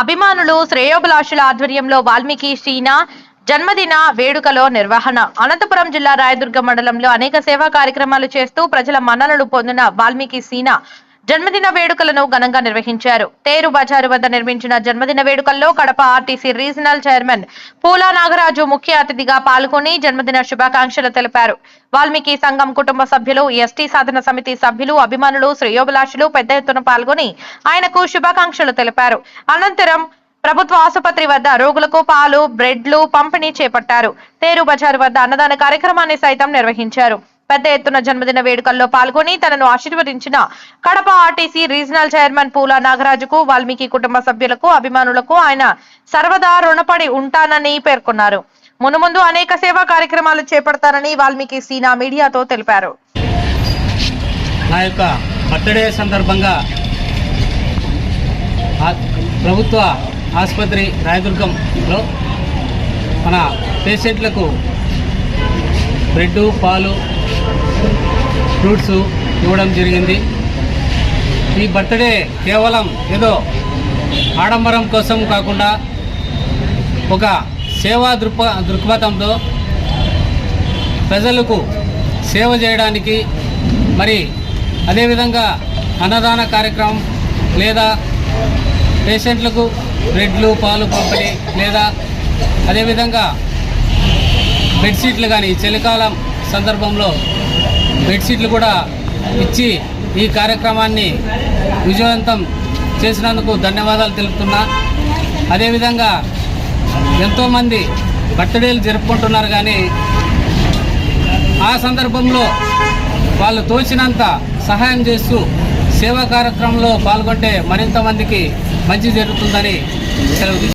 అభిమానులు శ్రేయోభిలాషుల ఆధ్వర్యంలో వాల్మీకి సీనా జన్మదిన వేడుకలో నిర్వహణ. అనంతపురం జిల్లా రాయదుర్గం మండలంలో అనేక సేవా కార్యక్రమాలు చేస్తూ ప్రజల మన్ననలు పొందిన వాల్మీకి సీనా జన్మదిన వేడుకలను ఘనంగా నిర్వహించారు. తేరు బజారు వద్ద నిర్మించిన జన్మదిన వేడుకల్లో Kadapa RTC regional chairman Poola Nagaraju ముఖ్య అతిథిగా పాల్గొని జన్మదిన శుభాకాంక్షలు తెలిపారు. వాల్మీకి సంఘం కుటుంబ సభ్యులు, ఎస్టీ సాధన సమితి సభ్యులు, అభిమానులు, శ్రేయోభిలాషులు పెద్ద ఎత్తున పాల్గొని ఆయనకు శుభాకాంక్షలు తెలిపారు. అనంతరం ప్రభుత్వ ఆసుపత్రి వద్ద రోగులకు పాలు, బ్రెడ్లు పంపిణీ చేపట్టారు. తేరు బజారు వద్ద అన్నదాన కార్యక్రమాన్ని సైతం నిర్వహించారు. పెద్ద ఎత్తున జన్మదిన వేడుకల్లో పాల్గొని తనను ఆశీర్వదించిన Kadapa RTC regional chairman Poola నాగరాజుకు, వాల్మీకి కుటుంబ సభ్యులకు, అభిమానులకు ఆయన సర్వదా రుణపడి ఉంటానని పేర్కొన్నారు. మునుముందు అనేక సేవా కార్యక్రమాలు చేపడతారని వాల్మీకి సీనా మీడియాతో తెలిపారు. నా యొక్క బర్త్డే సందర్భంగా ప్రభుత్వ ఆసుపత్రి రాయదుర్గంలో మన పేషెంట్లకు బ్రెడ్, పాలు, ఫ్రూట్స్ ఇవ్వడం జరిగింది. ఈ బర్త్డే కేవలం ఏదో ఆడంబరం కోసం కాకుండా ఒక సేవా దృక్పథంతో ప్రజలకు సేవ చేయడానికి, మరి అదేవిధంగా అన్నదాన కార్యక్రమం లేదా పేషెంట్లకు బ్రెడ్లు, పాలు పంపిణీ లేదా అదేవిధంగా బెడ్షీట్లు కానీ చలికాలం సందర్భంలో బెడ్షీట్లు కూడా ఇచ్చి ఈ కార్యక్రమాన్ని విజయవంతం చేసినందుకు ధన్యవాదాలు తెలుపుతున్నా. అదేవిధంగా ఎంతోమంది బర్త్డేలు జరుపుకుంటున్నారు, కానీ ఆ సందర్భంలో వాళ్ళు తోచినంత సహాయం చేస్తూ సేవా కార్యక్రమంలో పాల్గొంటే మరింత మందికి మంచి జరుగుతుందని సెలవు.